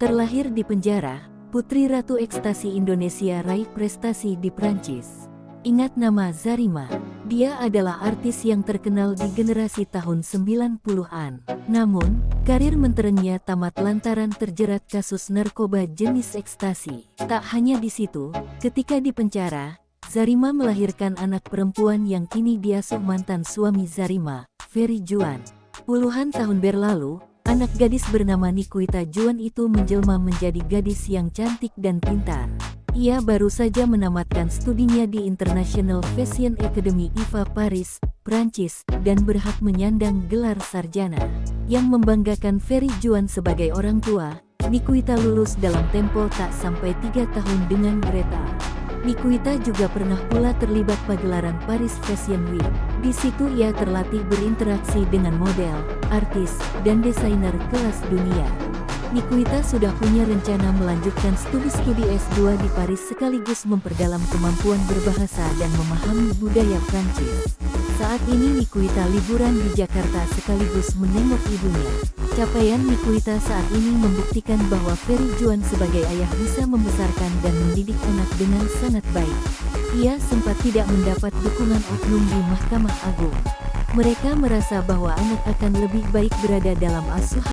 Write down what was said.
Terlahir di penjara, Putri Ratu Ekstasi Indonesia raih prestasi di Prancis. Ingat nama Zarima, dia adalah artis yang terkenal di generasi tahun 90-an. Namun, karir menterengnya tamat lantaran terjerat kasus narkoba jenis ekstasi. Tak hanya di situ, ketika di penjara, Zarima melahirkan anak perempuan yang kini diasuh mantan suami Zarima, Ferry Juan. Puluhan tahun berlalu, anak gadis bernama Nikuita Juan itu menjelma menjadi gadis yang cantik dan pintar. Ia baru saja menamatkan studinya di International Fashion Academy IFA Paris, Prancis, dan berhak menyandang gelar sarjana. Yang membanggakan Ferry Juan sebagai orang tua, Nikuita lulus dalam tempo tak sampai 3 tahun dengan Greta. Nikuita juga pernah pula terlibat pagelaran Paris Fashion Week. Di situ ia terlatih berinteraksi dengan model, artis, dan desainer kelas dunia. Nikuita sudah punya rencana melanjutkan studi S2 di Paris sekaligus memperdalam kemampuan berbahasa dan memahami budaya Prancis. Saat ini Nikuita liburan di Jakarta sekaligus menengok ibunya. Capaian Nikuita saat ini membuktikan bahwa Ferry Juan sebagai ayah bisa membesarkan dan mendidik anak dengan sangat baik. Ia sempat tidak mendapat dukungan oknum di Mahkamah Agung. Mereka merasa bahwa anak akan lebih baik berada dalam asuhan